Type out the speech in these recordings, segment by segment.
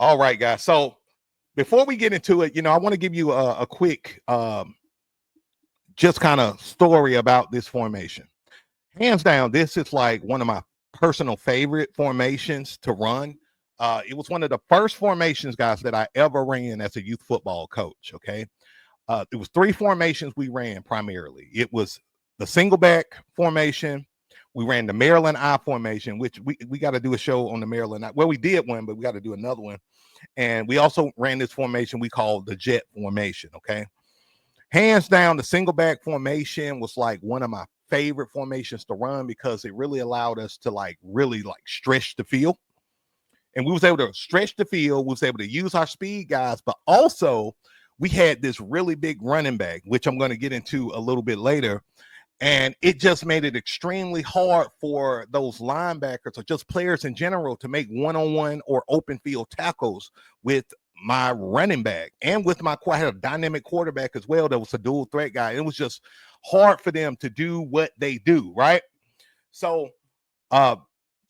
All right, guys. So before we get into it, I want to give you a quick, just kind of story about this formation. Hands down, this is like one of my personal favorite formations to run. It was one of the first formations, guys, that I ever ran as a youth football coach. Okay. It was three formations we ran primarily. It was the single back formation. We ran the Maryland I formation, which we got to do a show on the Maryland I. Well, we did one, but we got to do another one. And we also ran this formation we call the jet formation. Okay. Hands down, the single back formation was like one of my favorite formations to run because it really allowed us to really stretch the field. And we was able to stretch the field. We was able to use our speed guys, but also we had this really big running back, which I'm going to get into a little bit later. And it just made it extremely hard for those linebackers or just players in general to make one-on-one or open field tackles with my running back and with I had a dynamic quarterback as well. That was a dual threat guy. It was just hard for them to do what they do, right? So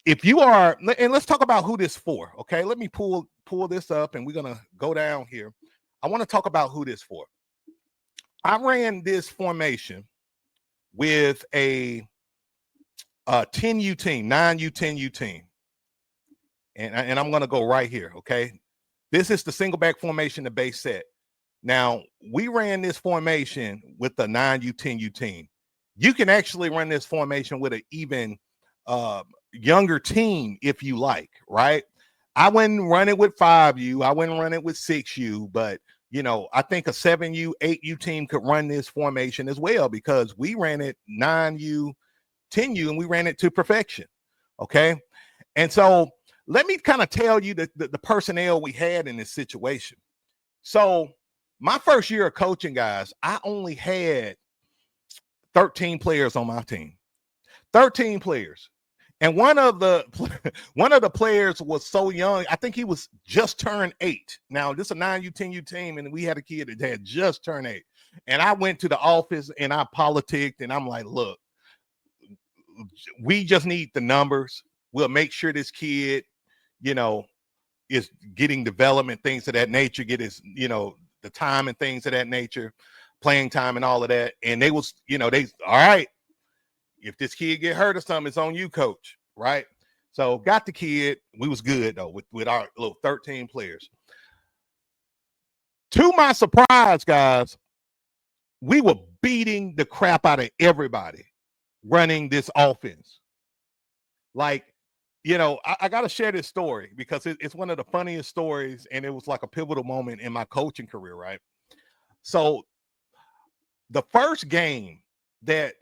if you are, and let's talk about who this for, okay? Let me pull this up and we're going to go down here. I want to talk about who this for. I ran this formation with a 10U team, 9U, 10U team. And I'm going to go right here, okay? This is the single back formation, the base set. Now, we ran this formation with the 9U, 10U team. You can actually run this formation with an even younger team if you like, right? I wouldn't run it with 5U. I wouldn't run it with 6U, but I think a 7U, 8U team could run this formation as well because we ran it 9U, 10U, and we ran it to perfection. Okay. And so let me kind of tell you the personnel we had in this situation. So my first year of coaching, guys, I only had 13 players on my team. 13 players. And one of the players was so young. I think he was just turned 8. Now, this is a 9U, 10U team, and we had a kid that had just turned 8. And I went to the office and I politicked, and I'm like, look, we just need the numbers. We'll make sure this kid, is getting development, things of that nature, get his, the time and things of that nature, playing time and all of that. And they was, all right, if this kid get hurt or something, it's on you, coach, right? So got the kid. We was good, though, with our little 13 players. To my surprise, guys, we were beating the crap out of everybody running this offense. Like, I got to share this story because it's one of the funniest stories, and it was like a pivotal moment in my coaching career, right? So the first game that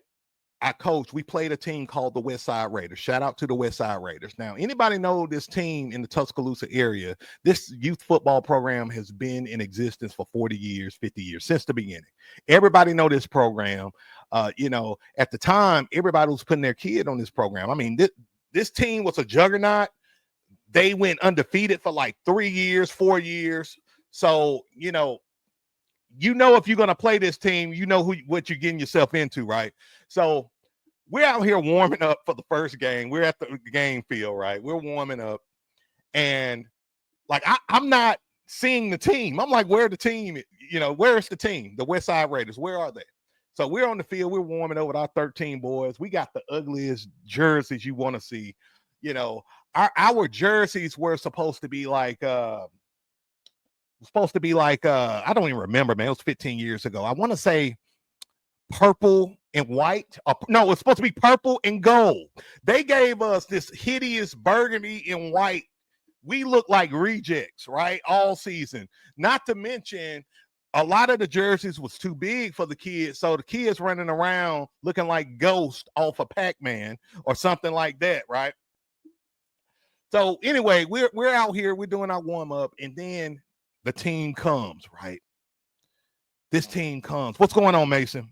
I coached, we played a team called the West Side Raiders. Shout out to the West Side Raiders. Now, anybody know this team in the Tuscaloosa area? This youth football program has been in existence for 40 years, 50 years, since the beginning. Everybody know this program. At the time, everybody was putting their kid on this program. I mean, this team was a juggernaut. They went undefeated for like 3 years, 4 years. So, if you're going to play this team, what you're getting yourself into, right? So we're out here warming up for the first game. We're at the game field, right? We're warming up. And like, I'm not seeing the team. I'm like, where's the team? Where's the team? The West Side Raiders, where are they? So we're on the field. We're warming up with our 13 boys. We got the ugliest jerseys you want to see. Our jerseys were supposed to be like, I don't even remember, man. It was 15 years ago. I want to say purple and white. No, it's supposed to be purple and gold. They gave us this hideous burgundy and white. We look like rejects, right? All season. Not to mention, a lot of the jerseys was too big for the kids. So the kids running around looking like Ghost off of Pac-Man or something like that, right? So anyway, we're out here. We're doing our warm-up, and then the team comes, right? This team comes. What's going on, Mason?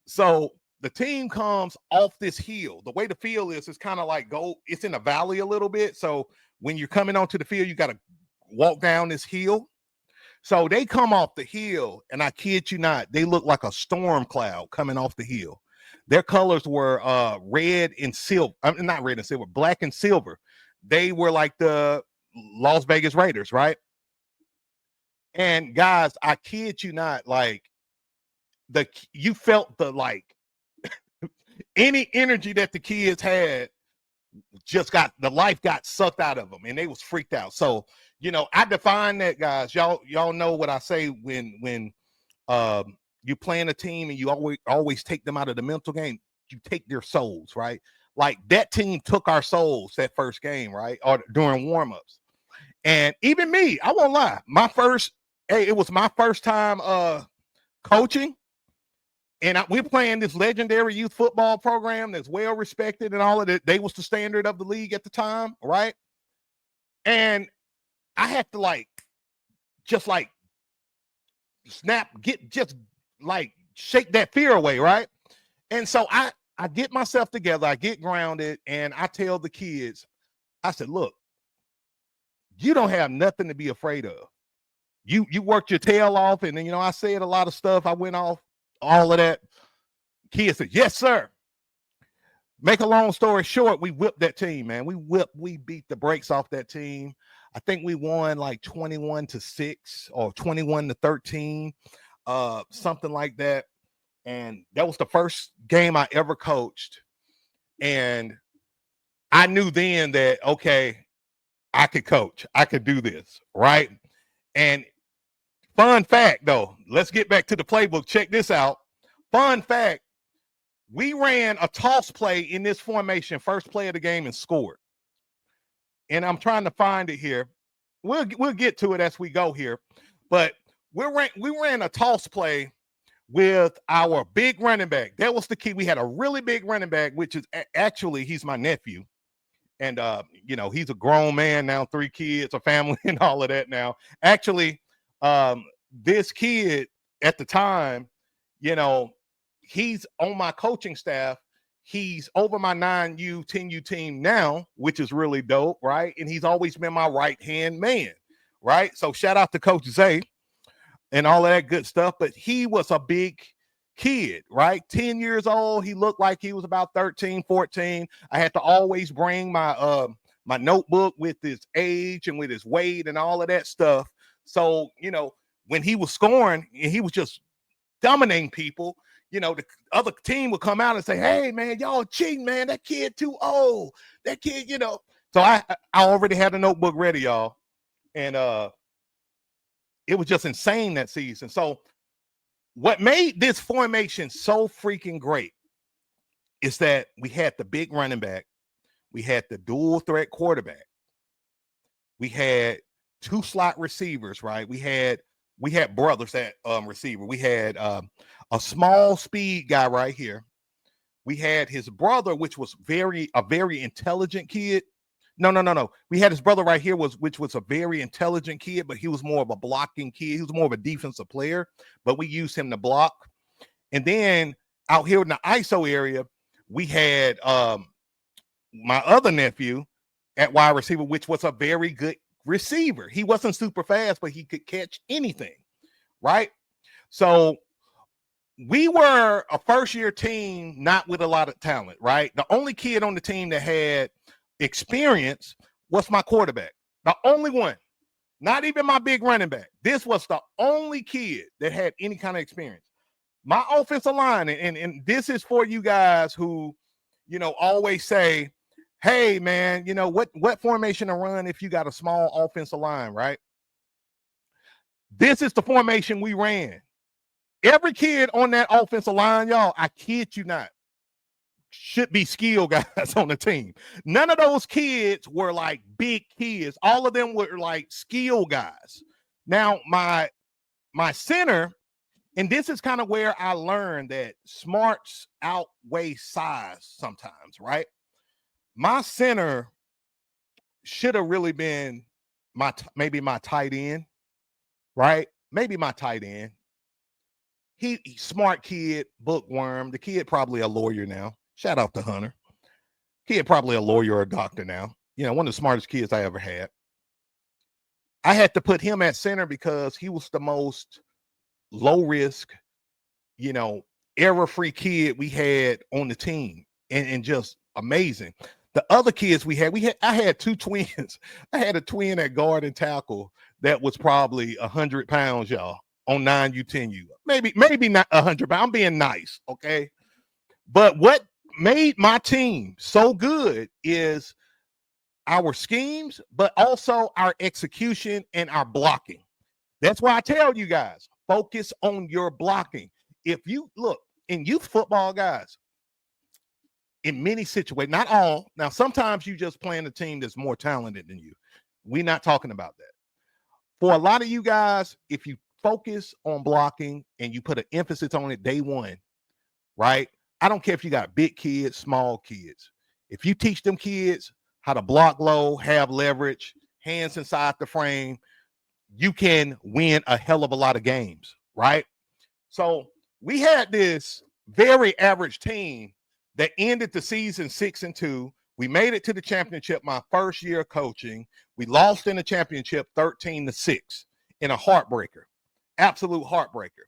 So the team comes off this hill. The way the field is, it's kind of like it's in a valley a little bit. So when you're coming onto the field, you got to walk down this hill. So they come off the hill, and I kid you not, they look like a storm cloud coming off the hill. Their colors were red and silver. Not red and silver, black and silver. They were like the Las Vegas Raiders, right? And guys, I kid you not, like you felt the like any energy that the kids had just got the life got sucked out of them, and they was freaked out. So I define that, guys. Y'all know what I say when you playing a team and you always take them out of the mental game. You take their souls, right? Like that team took our souls that first game, right? Or during warmups. And even me, I won't lie. It was my first time coaching. And we're playing this legendary youth football program that's well respected and all of that. They was the standard of the league at the time, right? And I had to just shake that fear away, right? And so I get myself together, I get grounded, and I tell the kids, I said, look, you don't have nothing to be afraid of. You worked your tail off, and then I said a lot of stuff. I went off all of that. Kids said, yes, sir. Make a long story short, we whipped that team, man. We beat the brakes off that team. I think we won like 21-6 or 21-13, something like that. And that was the first game I ever coached. And I knew then that, okay, I could coach. I could do this, right? And fun fact, though, let's get back to the playbook. Check this out. Fun fact, we ran a toss play in this formation, first play of the game, and scored. And I'm trying to find it here. We'll get to it as we go here. But we ran a toss play with our big running back. That was the key. We had a really big running back, which is actually, he's my nephew. And, he's a grown man now, 3 kids, a family, and all of that now. Actually, this kid at the time, he's on my coaching staff. He's over my 9U, 10U team now, which is really dope, right? And he's always been my right-hand man, right? So shout out to Coach Zay and all of that good stuff. But he was a big kid, right? 10 years old. He looked like he was about 13, 14. I had to always bring my my notebook with his age and with his weight and all of that stuff. So, when he was scoring and he was just dominating people, the other team would come out and say, hey, man, y'all cheating, man. That kid too old. That kid, So I already had a notebook ready, y'all. And it was just insane that season. So what made this formation so freaking great is that we had the big running back. We had the dual threat quarterback. We had 2 slot receivers, right? We had brothers at receiver. We had a small speed guy right here. We had his brother, which was a very intelligent kid. No. We had his brother right here, which was a very intelligent kid, but he was more of a blocking kid. He was more of a defensive player, but we used him to block. And then out here in the ISO area, we had my other nephew at wide receiver, which was a very good receiver. He wasn't super fast, but he could catch anything, right? So we were a first-year team, not with a lot of talent, right? The only kid on the team that had experience was my quarterback. The only one, not even my big running back. This was the only kid that had any kind of experience. My offensive line, and this is for you guys who, always say, hey, man, what formation to run if you got a small offensive line, right? This is the formation we ran. Every kid on that offensive line, y'all, I kid you not, should be skill guys on the team. None of those kids were like big kids. All of them were like skill guys. Now, my center, and this is kind of where I learned that smarts outweigh size sometimes, right? My center should have really been maybe my tight end, right? Maybe my tight end. He smart kid, bookworm. The kid probably a lawyer now. Shout out to Hunter. Kid probably a lawyer or a doctor now. One of the smartest kids I ever had. I had to put him at center because he was the most low risk, error-free kid we had on the team, and just amazing. The other kids I had two twins. I had a twin at guard and tackle that was probably 100 pounds, y'all, on 9U10U. Maybe not 100 pounds. I'm being nice, okay? But what made my team so good is our schemes, but also our execution and our blocking. That's why I tell you guys, focus on your blocking. If you look in youth football, guys, in many situations, not all. Now, sometimes you just playing a team that's more talented than you. We're not talking about that. For a lot of you guys, if you focus on blocking and you put an emphasis on it day one, right? I don't care if you got big kids, small kids. If you teach them kids how to block low, have leverage, hands inside the frame, you can win a hell of a lot of games, right? So we had this very average team that ended the season 6-2. We made it to the championship my first year of coaching. We lost in the championship 13-6 in a heartbreaker, absolute heartbreaker.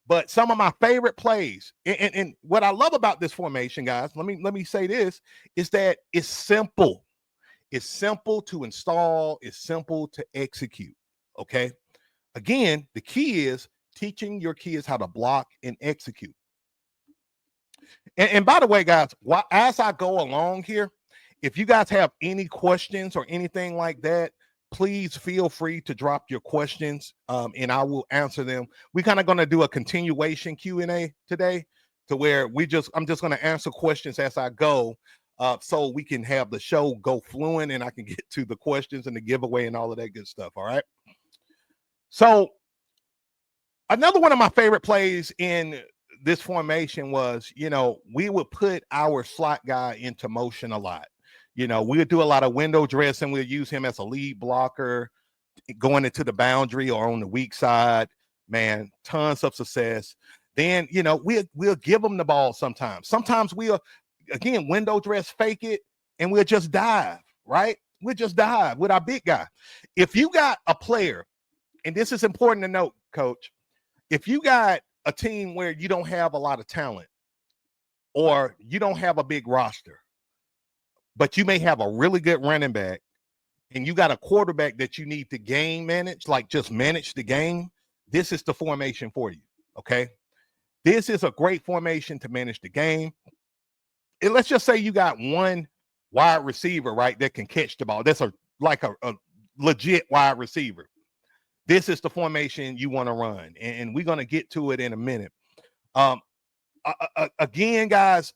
But some of my favorite plays, and what I love about this formation, guys, let me say this, is that it's simple. It's simple to install. It's simple to execute. Okay. Again, the key is teaching your kids how to block and execute. And by the way, guys, as I go along here, if you guys have any questions or anything like that, please feel free to drop your questions, and I will answer them. We're kind of going to do a continuation Q&A today, to where I'm just going to answer questions as I go, so we can have the show go fluent and I can get to the questions and the giveaway and all of that good stuff. All right. So another one of my favorite plays in this formation was, we would put our slot guy into motion a lot. We would do a lot of window dressing. We'll use him as a lead blocker, going into the boundary or on the weak side. Man, tons of success. Then, we'll give them the ball sometimes. Sometimes we'll, again, window dress, fake it, and we'll just dive, right? We'll just dive with our big guy. If you got a player, and this is important to note, Coach, if you got a team where you don't have a lot of talent or you don't have a big roster, but you may have a really good running back and you got a quarterback that you need to game manage, like just manage the game, this is the formation for you, okay? This is a great formation to manage the game. And let's just say you got one wide receiver, right, that can catch the ball. That's a legit wide receiver. This is the formation you want to run, and we're going to get to it in a minute. Again, guys,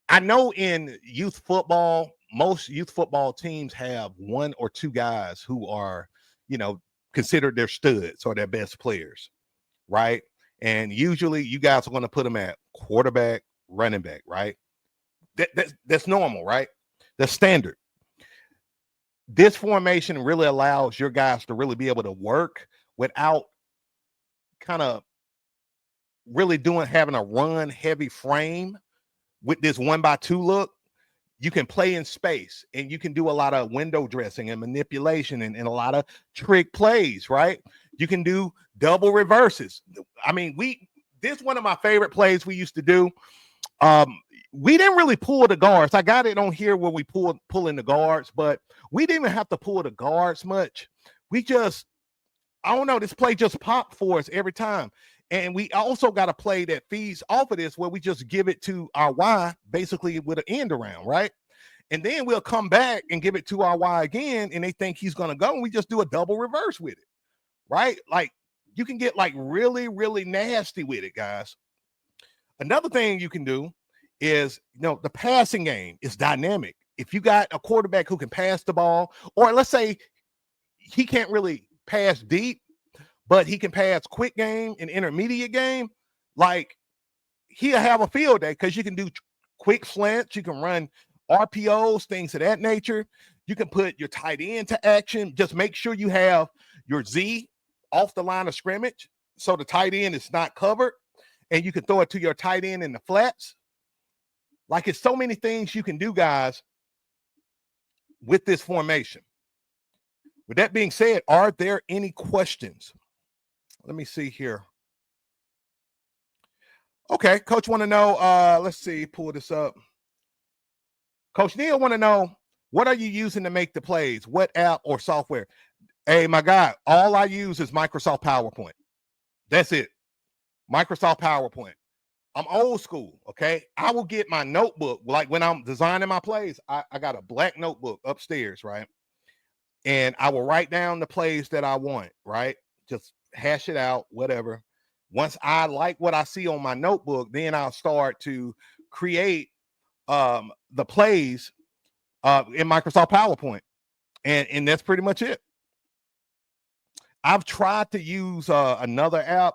I know in youth football, most youth football teams have one or two guys who are, considered their studs or their best players, right? And usually you guys are going to put them at quarterback, running back, right? That's normal, right? That's standard. This formation really allows your guys to really be able to work without kind of really having a run heavy frame with this 1x2 look. You can play in space and you can do a lot of window dressing and manipulation and a lot of trick plays, right? You can do double reverses. I mean, this is one of my favorite plays we used to do. We didn't really pull the guards. I got it on here where we pulling the guards, but we didn't even have to pull the guards much. We just, I don't know, this play just popped for us every time. And we also got a play that feeds off of this where we just give it to our Y basically with an end around, right? And then we'll come back and give it to our Y again, and they think he's going to go, and we just do a double reverse with it, right? Like, you can get like really, really nasty with it, guys. Another thing you can do is, the passing game is dynamic. If you got a quarterback who can pass the ball, or let's say he can't really pass deep, but he can pass quick game and intermediate game, like, he'll have a field day because you can do quick slants, you can run RPOs, things of that nature. You can put your tight end to action. Just make sure you have your Z off the line of scrimmage so the tight end is not covered, and you can throw it to your tight end in the flats. Like, it's so many things you can do, guys, with this formation. With that being said, are there any questions? Let me see here. Okay, Coach want to know, let's see, pull this up. Coach Neil want to know, what are you using to make the plays? What app or software? Hey, my guy, all I use is Microsoft PowerPoint. That's it. Microsoft PowerPoint. I'm old school, okay? I will get my notebook. Like when I'm designing my plays, I got a black notebook upstairs, right? And I will write down the plays that I want, right? Just hash it out, whatever. Once I like what I see on my notebook, then I'll start to create the plays in Microsoft PowerPoint. And that's pretty much it. I've tried to use another app.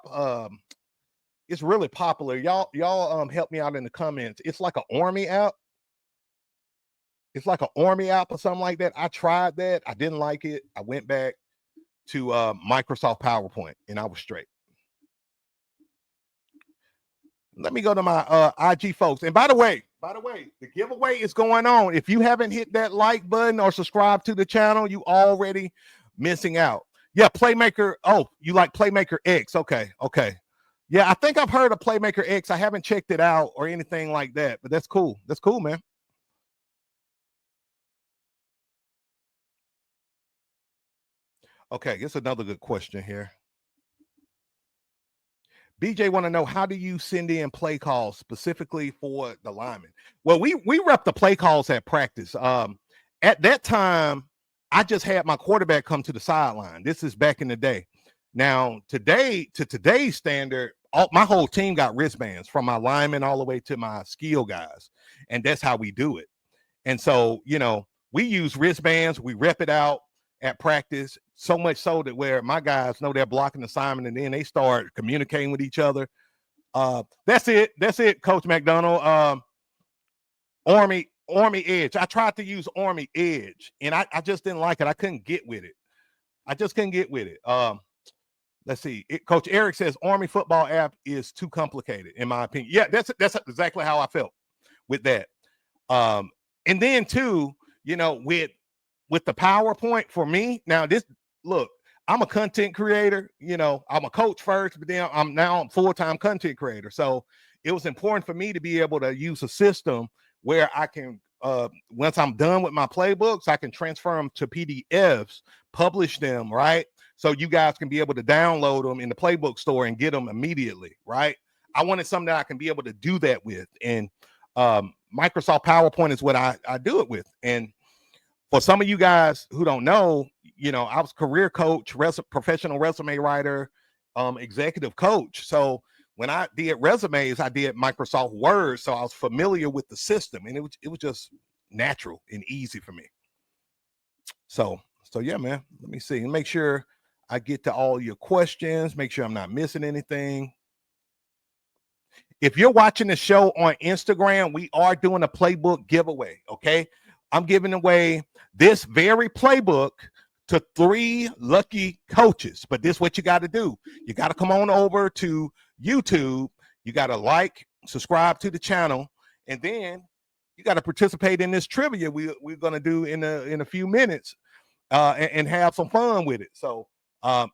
It's really popular. Y'all help me out in the comments. It's like an Army app. It's like an Army app or something like that. I tried that. I didn't like it. I went back to Microsoft PowerPoint and I was straight. Let me go to my IG folks. And by the way, the giveaway is going on. If you haven't hit that like button or subscribe to the channel, you already missing out. Yeah, Playmaker. Oh, you like Playmaker X. Okay. Yeah, I think I've heard of Playmaker X. I haven't checked it out or anything like that, but that's cool. That's cool, man. Okay, here's another good question here. BJ want to know, how do you send in play calls specifically for the linemen? Well, we rep the play calls at practice. At that time, I just had my quarterback come to the sideline. This is back in the day. Now, today's standard, my whole team got wristbands, from my linemen all the way to my skill guys, and that's how we do it. And so, we use wristbands, we rep it out at practice, so much so that where my guys know they're blocking the assignment, and then they start communicating with each other. That's it, Coach McDonald. Army Edge. I tried to use Army Edge, and I just didn't like it. I couldn't get with it. Let's see. Coach Eric says Army football app is too complicated, in my opinion. Yeah, that's exactly how I felt with that. And then too, with the PowerPoint for me, now look, I'm a content creator, I'm a coach first, but then I'm full-time content creator. So it was important for me to be able to use a system where I can, once I'm done with my playbooks, I can transfer them to PDFs, publish them, right? So you guys can be able to download them in the playbook store and get them immediately, right? I wanted something that I can be able to do that with. And Microsoft PowerPoint is what I do it with. And for some of you guys who don't know, I was career coach, professional resume writer, executive coach. So when I did resumes, I did Microsoft Word. So I was familiar with the system, and it was just natural and easy for me. So yeah, man, let me see and make sure I get to all your questions, make sure I'm not missing anything. If you're watching the show on Instagram, we are doing a playbook giveaway. Okay. I'm giving away this very playbook to 3 lucky coaches. But this is what you got to do. You got to come on over to YouTube. You got to like, subscribe to the channel, and then you got to participate in this trivia we're going to do in a few minutes, and have some fun with it. So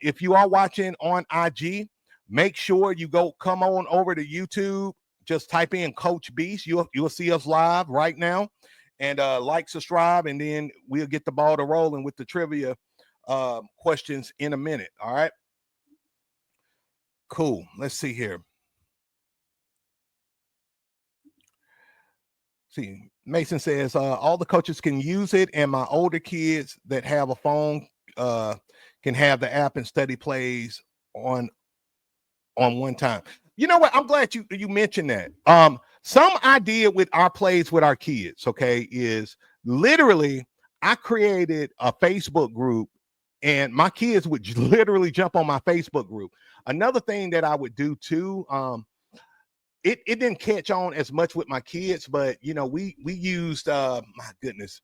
if you are watching on IG, make sure you come on over to YouTube. Just type in Coach Beast. You'll see us live right now. And like, subscribe, and then we'll get the ball to rolling with the trivia questions in a minute. All right. Cool. Let's see here. See, Mason says all the coaches can use it, and my older kids that have a phone can have the app and study plays on one time. You know what? I'm glad you mentioned that. Some idea with our plays with our kids, okay, is literally I created a Facebook group, and my kids would literally jump on my Facebook group. Another thing that I would do too, it didn't catch on as much with my kids, but we used my goodness,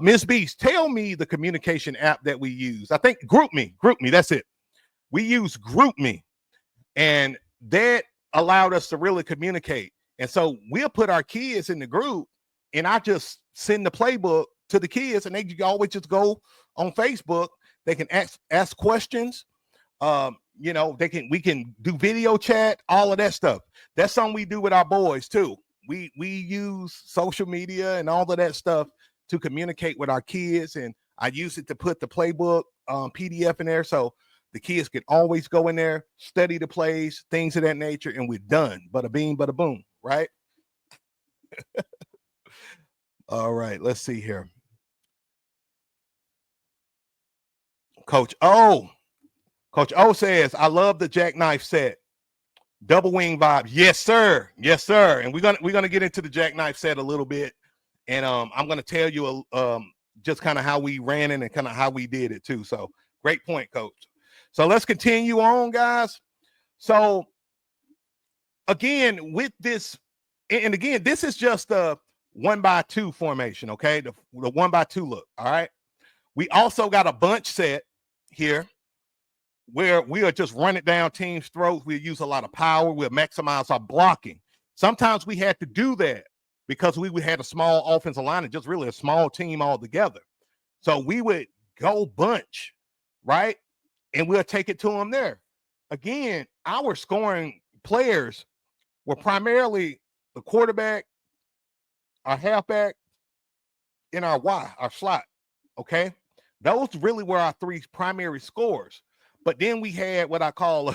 Miss Beast, tell me the communication app that we use. I think GroupMe, that's it. We use GroupMe, and that allowed us to really communicate. And so we'll put our kids in the group, and I just send the playbook to the kids, and they always just go on Facebook. They can ask questions. We can do video chat, all of that stuff. That's something we do with our boys too. we use social media and all of that stuff to communicate with our kids, and I use it to put the playbook PDF in there, so the kids can always go in there, study the plays, things of that nature, and we're done. Bada bing, bada boom, right? All right, let's see here. Coach O says, I love the jackknife set. Double wing vibe. Yes, sir. Yes, sir. And we're gonna get into the jackknife set a little bit. And I'm gonna tell you just kind of how we ran it and kind of how we did it too. So great point, coach. So let's continue on, guys. So again, with this, and again, this is just a 1x2 formation, okay? The 1x2 look. All right. We also got a bunch set here where we are just running down teams' throats. We use a lot of power. We'll maximize our blocking. Sometimes we had to do that because we had a small offensive line and just really a small team altogether. So we would go bunch, right? And we'll take it to them there. Again, our scoring players were primarily the quarterback, our halfback, and our slot, okay? Those really were our three primary scores. But then we had what I call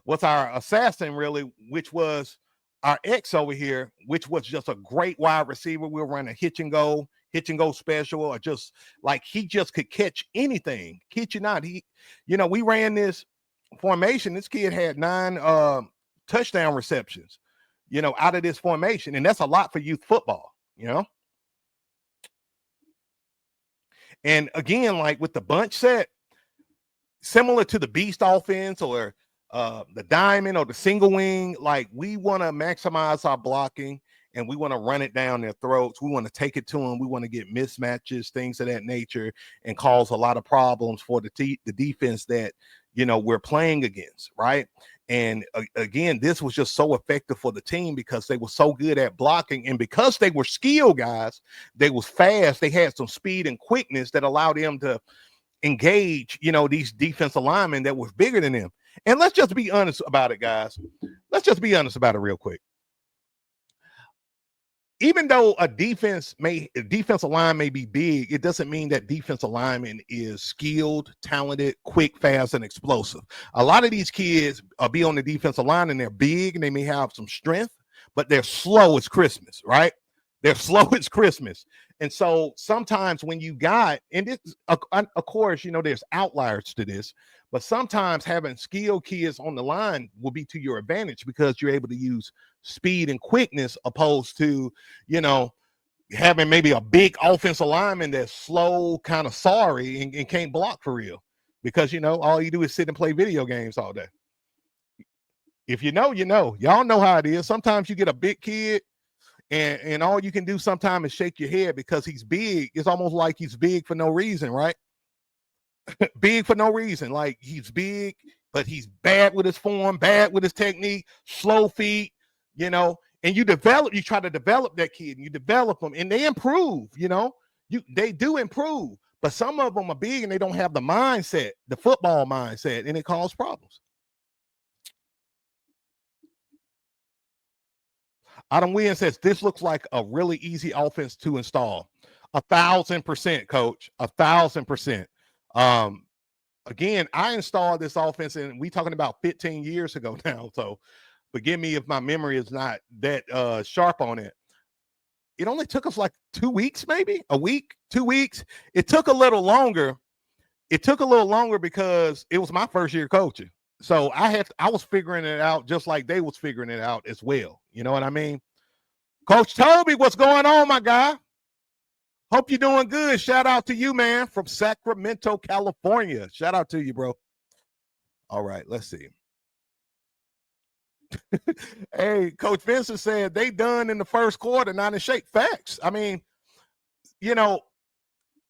what's our assassin, really, which was our X over here, which was just a great wide receiver. We'll run a hitch and go special, or just like he just could catch anything. Kid you not, we ran this formation. This kid had 9 touchdown receptions, out of this formation, and that's a lot for youth football, And again, like with the bunch set, similar to the beast offense or the diamond or the single wing, like we want to maximize our blocking and we want to run it down their throats. We want to take it to them. We want to get mismatches, things of that nature, and cause a lot of problems for the defense that we're playing against, right? And again, this was just so effective for the team because they were so good at blocking, and because they were skilled guys, they was fast. They had some speed and quickness that allowed them to engage, these defensive linemen that was bigger than them. And let's just be honest about it, guys. Let's just be honest about it real quick. Even though a defensive line may be big, it doesn't mean that defensive lineman is skilled, talented, quick, fast, and explosive. A lot of these kids be on the defensive line and they're big and they may have some strength, but they're slow as Christmas, right? They're slow as Christmas. And so sometimes when you got, and this, of course, there's outliers to this, but sometimes having skilled kids on the line will be to your advantage because you're able to use speed and quickness opposed to, having maybe a big offensive lineman that's slow, kind of sorry, and can't block for real because, all you do is sit and play video games all day. If y'all know how it is. Sometimes you get a big kid and all you can do sometimes is shake your head because he's big. It's almost like he's big for no reason, right? Big for no reason. Like he's big, but he's bad with his form, bad with his technique, slow feet, and you try to develop that kid and you develop them and they improve, they do improve, but some of them are big and they don't have the mindset, the football mindset, and it causes problems. Adam Williams says this looks like a really easy offense to install. 1,000%, coach. 1,000%. Again, I installed this offense and we talking about 15 years ago now. So forgive me if my memory is not that sharp on it. It only took us like 2 weeks, maybe a week, 2 weeks. It took a little longer. It took a little longer because it was my first year coaching. So I was figuring it out just like they was figuring it out as well. You know what I mean? Coach Toby, what's going on, my guy? Hope you're doing good. Shout out to you, man, from Sacramento, California. Shout out to you, bro. All right, let's see. Hey, Coach Vincent said they done in the first quarter, not in shape. Facts. I mean,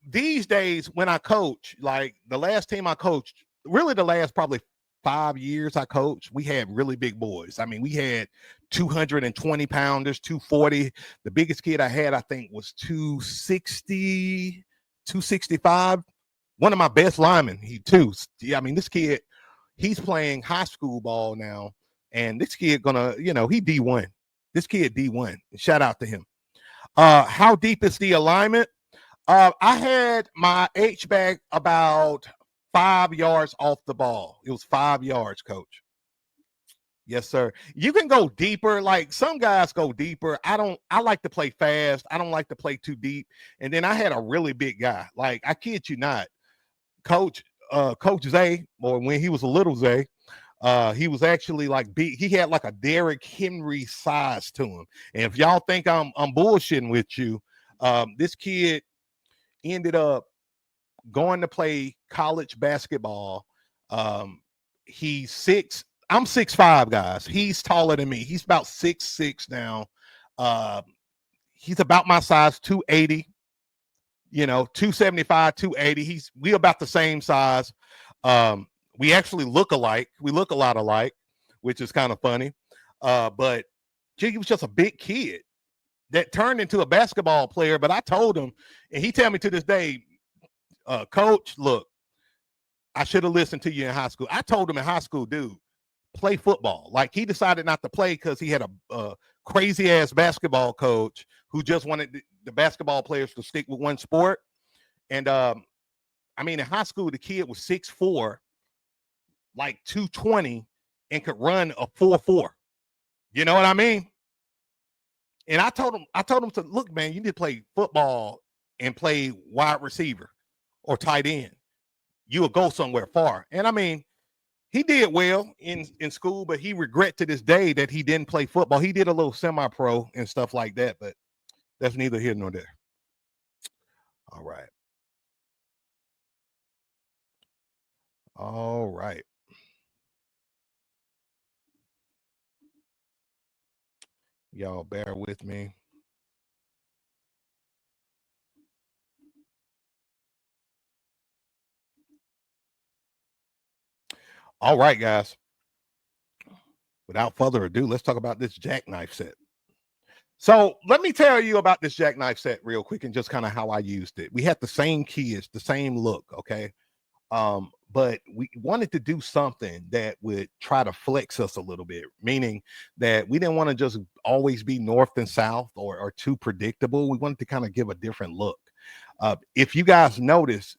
these days when I coach, like the last team I coached, really the last probably 5 years I coached, we had really big boys. I mean, we had 220 pounders, 240. The biggest kid I had, I think, was 260, 265. One of my best linemen, this kid, he's playing high school ball now. And this kid he D1. This kid D1. Shout out to him. How deep is the alignment? I had my H back about 5 yards off the ball. It was 5 yards, coach. Yes, sir. You can go deeper. Like some guys go deeper. I like to play fast. I don't like to play too deep. And then I had a really big guy. Like, I kid you not, Coach Zay, or when he was a little Zay, he was actually like big. He had like a Derrick Henry size to him. And if y'all think I'm bullshitting with you, this kid ended up going to play college basketball. He's six. I'm 6'5", guys. He's taller than me. He's about 6'6" now. He's about my size, 280. 275, 280. We about the same size. We actually look alike. We look a lot alike, which is kind of funny. But he was just a big kid that turned into a basketball player. But I told him, and he tell me to this day, Coach, look, I should have listened to you in high school. I told him in high school, dude, play football. Like, he decided not to play because he had a crazy ass basketball coach who just wanted the basketball players to stick with one sport. And in high school, the kid was 6'4", like 220, and could run a 4.4. You know what I mean? And I told him to look, man, you need to play football and play wide receiver or tight end. You will go somewhere far. And he did well in school, but he regret to this day that he didn't play football. He did a little semi-pro and stuff like that, but that's neither here nor there. All right. All right. Y'all bear with me. All right, guys. Without further ado, let's talk about this jackknife set. So let me tell you about this jackknife set real quick and just kind of how I used it. We had the same keys, the same look, okay? But we wanted to do something that would try to flex us a little bit, meaning that we didn't want to just always be north and south or too predictable. We wanted to kind of give a different look. If you guys notice,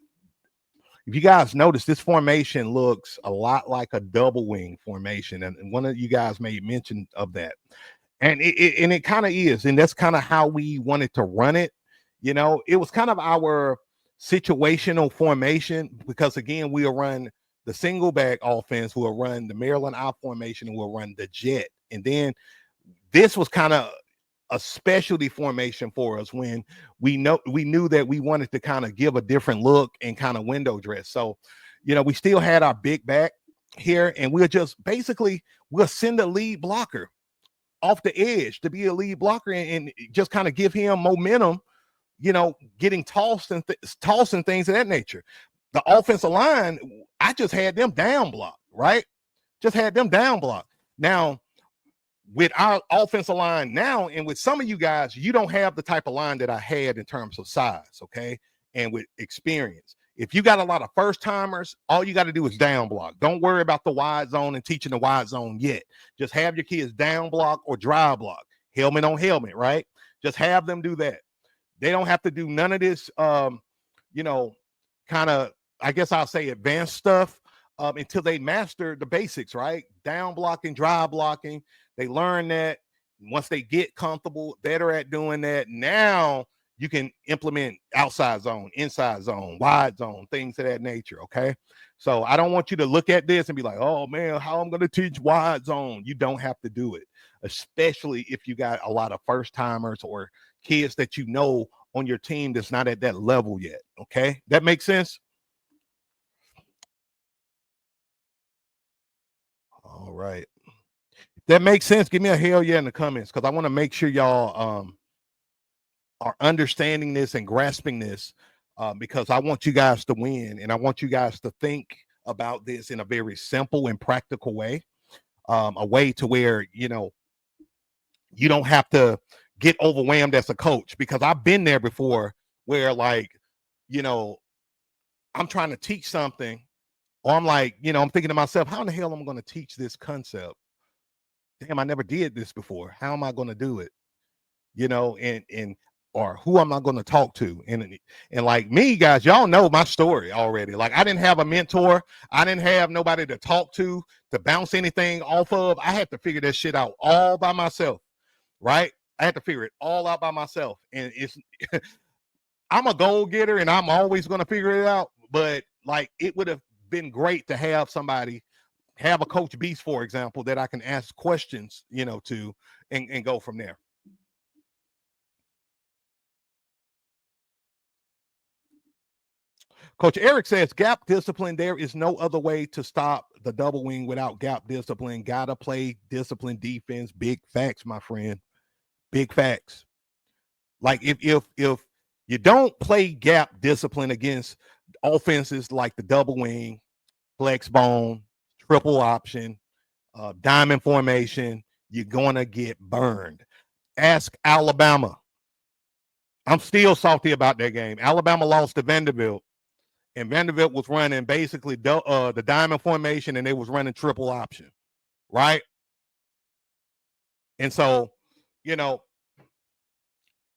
this formation looks a lot like a double wing formation, and one of you guys made mention of that. And it kind of is, and that's kind of how we wanted to run it. It was kind of our situational formation because, again, we'll run the single back offense, we'll run the Maryland I formation, and we'll run the jet. And then this was kind of a specialty formation for us when we knew that we wanted to kind of give a different look and kind of window dress. So, we still had our big back here, and we'll send a lead blocker off the edge to be a lead blocker and just kind of give him momentum, getting tossing things of that nature. The offensive line, I just had them down block, right? Just had them down block. Now, with our offensive line now, and with some of you guys, you don't have the type of line that I had in terms of size, okay? And with experience. If you got a lot of first timers, all you got to do is down block. Don't worry about the wide zone and teaching the wide zone yet. Just have your kids down block or drive block, helmet on helmet, right? Just have them do that. They don't have to do none of this, kind of, I guess I'll say, advanced stuff until they master the basics, right? Down blocking, drive blocking. They learn that. Once they get comfortable, better at doing that, now you can implement outside zone, inside zone, wide zone, things of that nature, okay? So I don't want you to look at this and be like, oh, man, how I'm going to teach wide zone. You don't have to do it, especially if you got a lot of first-timers or kids that on your team that's not at that level yet, okay? That makes sense? All right. If that makes sense, give me a hell yeah in the comments because I want to make sure y'all are understanding this and grasping this because I want you guys to win, and I want you guys to think about this in a very simple and practical way, a way to where, you don't have to get overwhelmed as a coach, because I've been there before where, like, I'm trying to teach something, or I'm like, I'm thinking to myself, how in the hell am I going to teach this concept damn, I never did this before. How am I going to do it? You know, and or who am I going to talk to? And like me, guys, y'all know my story already. Like I didn't have a mentor, I didn't have nobody to talk to bounce anything off of. I had to figure that shit out all by myself, right? I had to figure it all out by myself. And it's I'm a goal getter and I'm always going to figure it out. But like it would have been great to have somebody, have a Coach Beast, for example, that I can ask questions, you know, to and go from there. Coach Eric says gap discipline. There is no other way to stop the double wing without gap discipline. Gotta play discipline defense. Big facts, my friend. Big facts. Like if you don't play gap discipline against offenses like the double wing, flex bone, triple option, diamond formation, you're gonna get burned. Ask Alabama. I'm still salty about that game. Alabama lost to Vanderbilt, and Vanderbilt was running basically the diamond formation, and they was running triple option, right? And so, you know,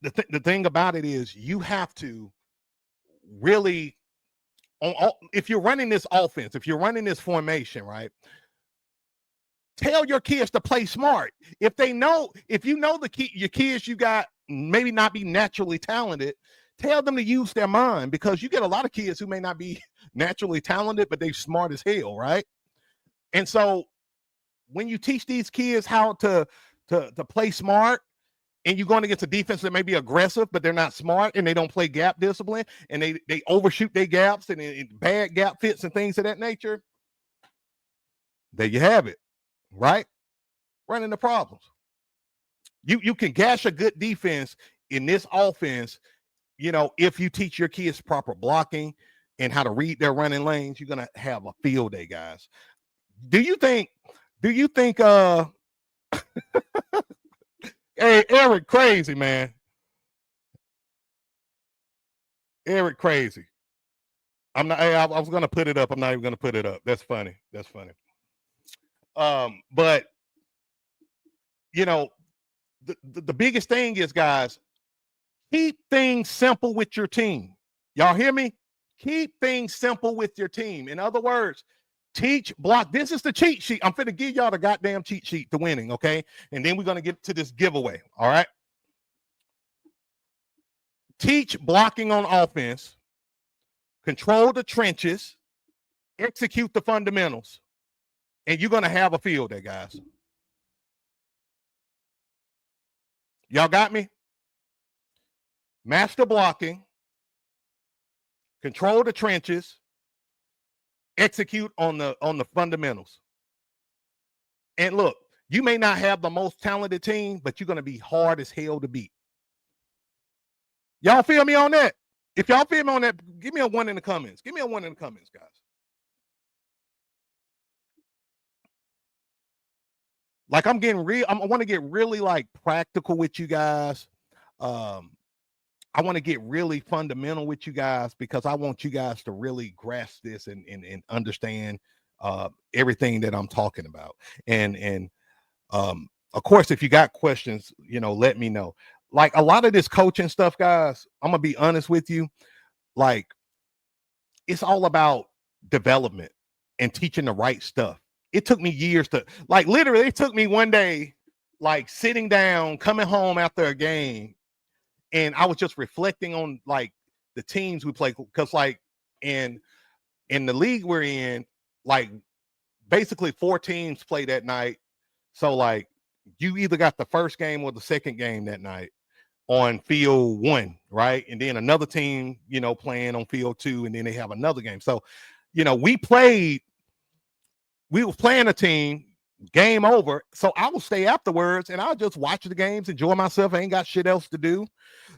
the thing about it is you have to really if you're running this offense, if you're running this formation, right? Tell your kids to play smart. If they know, if you know your kids you got maybe not be naturally talented, tell them to use their mind because you get a lot of kids who may not be naturally talented, but they're smart as hell, right? And so when you teach these kids how to play smart, and you're going against a defense that may be aggressive, but they're not smart and they don't play gap discipline and they overshoot their gaps and bad gap fits and things of that nature, there you have it, right? Running the problems. You can gash a good defense in this offense, you know, if you teach your kids proper blocking and how to read their running lanes, you're gonna have a field day, guys. Do you think, do you think hey Eric crazy, man? Eric crazy. I'm not. I was gonna put it up. I'm not even gonna put it up. That's funny. That's funny. But you know, the biggest thing is, guys, keep things simple with your team. Y'all hear me? Keep things simple with your team. In other words, teach block. This is the cheat sheet. I'm finna give y'all the goddamn cheat sheet to winning, okay? And then we're gonna get to this giveaway. All right. Teach blocking on offense, control the trenches, execute the fundamentals, and you're gonna have a field day, guys. Y'all got me? Master blocking, control the trenches, execute on the fundamentals. And look, you may not have the most talented team, but you're going to be hard as hell to beat. Y'all feel me on that? If y'all feel me on that, give me a one in the comments. Give me a one in the comments, guys. Like I'm getting real. I want to get really like practical with you guys. I want to get really fundamental with you guys because I want you guys to really grasp this and understand everything that I'm talking about. And of course, if you got questions, you know, let me know. Like a lot of this coaching stuff, guys, I'm gonna be honest with you. Like it's all about development and teaching the right stuff. It took me years to like literally. It took me one day, like sitting down, coming home after a game, and I was just reflecting on like the teams we play because like in the league we're in, like basically 4 teams play that night. So like you either got the first game or the second game that night on field 1, right? And then another team, you know, playing on field 2, and then they have another game. So, you know, we were playing a team, game over. So I will stay afterwards and I'll just watch the games, enjoy myself. I ain't got shit else to do.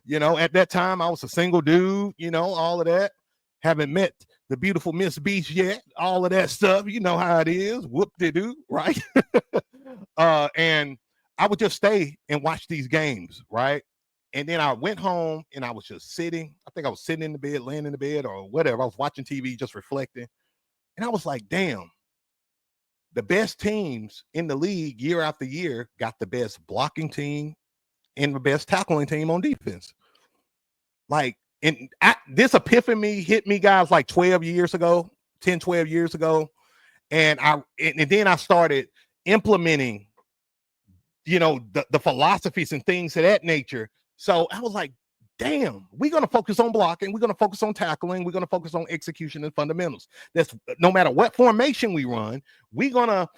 You know, at that time I was a single dude, you know, all of that. Haven't met the beautiful Miss Beach yet, all of that stuff. You know how it is. Whoop-de-doo, right? And I would just stay and watch these games, right? And then I went home and I was just sitting. I think I was sitting in the bed, laying in the bed or whatever. I was watching TV, just reflecting. And I was like, damn, the best teams in the league year after year got the best blocking team and the best tackling team on defense. Like, and this epiphany hit me, guys, like 12 years ago, 10, 12 years ago. And then I started implementing, the philosophies and things of that nature. So I was like, damn, we're going to focus on blocking. We're going to focus on tackling. We're going to focus on execution and fundamentals. That's no matter what formation we run, we're going to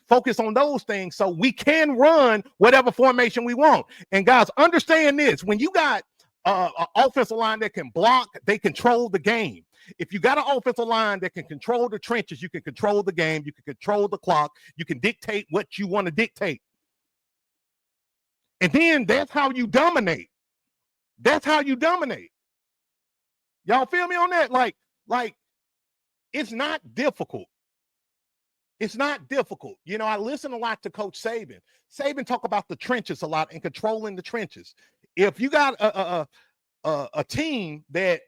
focus on those things so we can run whatever formation we want. And guys, understand this. When you got an offensive line that can block, they control the game. If you got an offensive line that can control the trenches, you can control the game. You can control the clock. You can dictate what you want to dictate. And then that's how you dominate. That's how you dominate. Y'all feel me on that? Like it's not difficult. It's not difficult. I listen a lot to Coach Saban. Saban talk about the trenches a lot and controlling the trenches. If you got a team that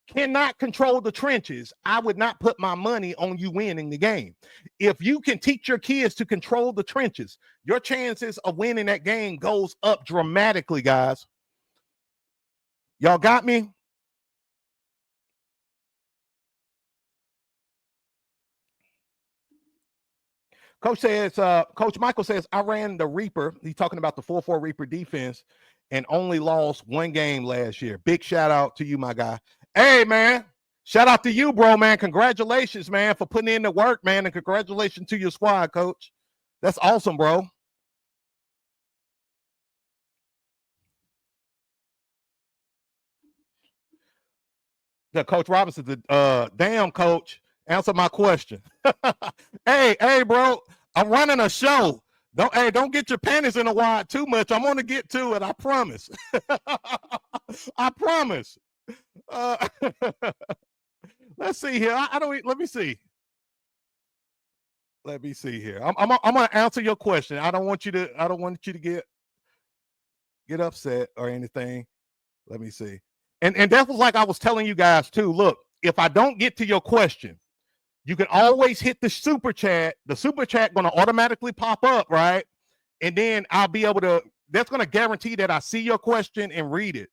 cannot control the trenches, I would not put my money on you winning the game. If you can teach your kids to control the trenches, your chances of winning that game goes up dramatically, guys. Y'all got me? Coach Michael says, I ran the Reaper. He's talking about the 4-4 Reaper defense and only lost one game last year. Big shout out to you, my guy. Hey, man. Shout out to you, bro, man. Congratulations, man, for putting in the work, man. And congratulations to your squad, coach. That's awesome, bro. The Coach Robinson, damn, coach, answer my question. hey, bro, I'm running a show. Don't get your panties in a wad too much. I'm gonna get to it. I promise. I promise. Let's see here. I don't. Let me see. Let me see here. I'm gonna answer your question. I don't want you to get upset or anything. Let me see. And that was like I was telling you guys too. Look, if I don't get to your question, you can always hit the super chat. The super chat going to automatically pop up, right? And then I'll be able to. That's going to guarantee that I see your question and read it.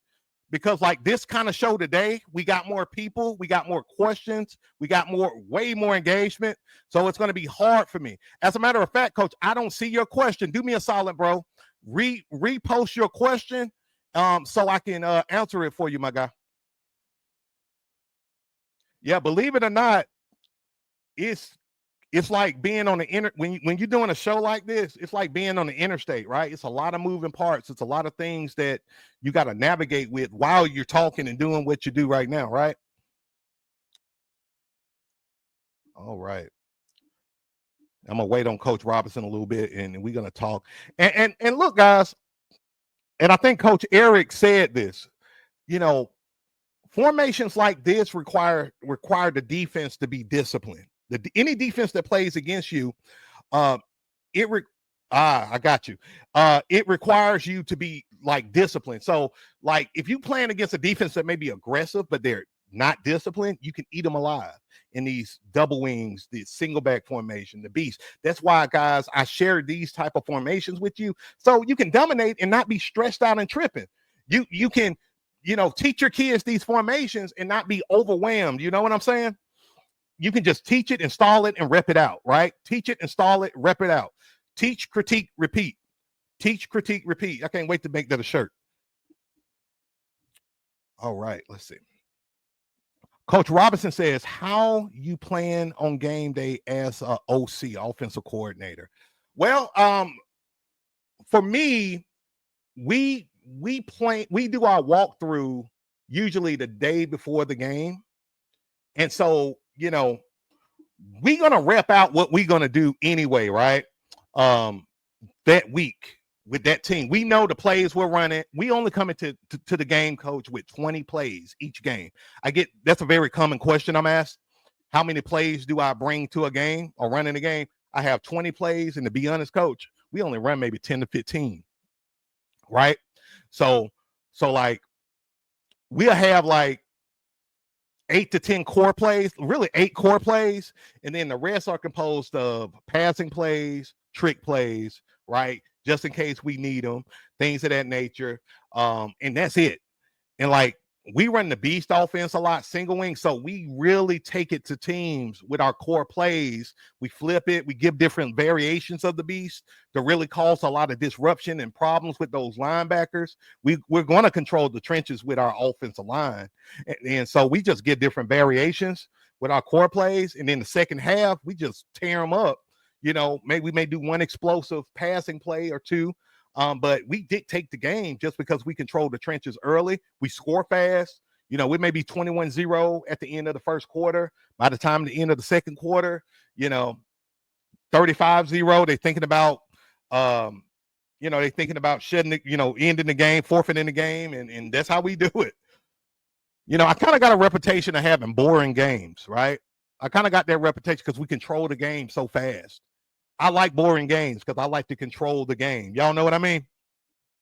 Because like this kind of show today, we got more people, we got more questions, we got way more engagement. So it's going to be hard for me. As a matter of fact, coach, I don't see your question. Do me a solid, bro. Repost your question so I can answer it for you, my guy. Yeah, believe it or not, it's like being on the when you're doing a show like this, it's like being on the interstate, right? It's a lot of moving parts. It's a lot of things that you got to navigate with while you're talking and doing what you do right now, right? All right. I'm gonna wait on Coach Robinson a little bit, and we're gonna talk. And look, guys, and I think Coach Eric said this. Formations like this require the defense to be disciplined. Any defense that plays against you, I got you. It requires you to be like disciplined. So, like, if you playing against a defense that may be aggressive, but they're not disciplined, you can eat them alive in these double wings, the single back formation, the beast. That's why, guys, I share these type of formations with you so you can dominate and not be stressed out and tripping. You can, teach your kids these formations and not be overwhelmed. You know what I'm saying? You can just teach it, install it, and rep it out, right? Teach it, install it, rep it out. Teach, critique, repeat. Teach, critique, repeat. I can't wait to make that a shirt. All right, let's see. Coach Robinson says, how you plan on game day as a OC, offensive coordinator? Well, for me, we do our walkthrough usually the day before the game. And so, we're going to rep out what we're going to do anyway, right? That week with that team. We know the plays we're running. We only come into to the game, coach, with 20 plays each game. That's a very common question I'm asked. How many plays do I bring to a game or run in a game? I have 20 plays, and to be honest, coach, we only run maybe 10 to 15, right? So like we'll have like 8 to 10 core plays, really 8 core plays, and then the rest are composed of passing plays, trick plays, right? Just in case we need them, things of that nature. And that's it. And like we run the beast offense a lot, single wing. So we really take it to teams with our core plays. We flip it, we give different variations of the beast to really cause a lot of disruption and problems with those linebackers. We're going to control the trenches with our offensive line. And so we just get different variations with our core plays. And then the second half, we just tear them up. You know, maybe we may do one explosive passing play or two. But we dictate the game just because we control the trenches early. We score fast. You know, we may be 21-0 at the end of the first quarter. By the time the end of the second quarter, you know, 35-0. They're thinking about, they're thinking about shedding, ending the game, forfeiting the game, and that's how we do it. You know, I kind of got a reputation of having boring games, right? I kind of got that reputation because we control the game so fast. I like boring games because I like to control the game. Y'all know what I mean?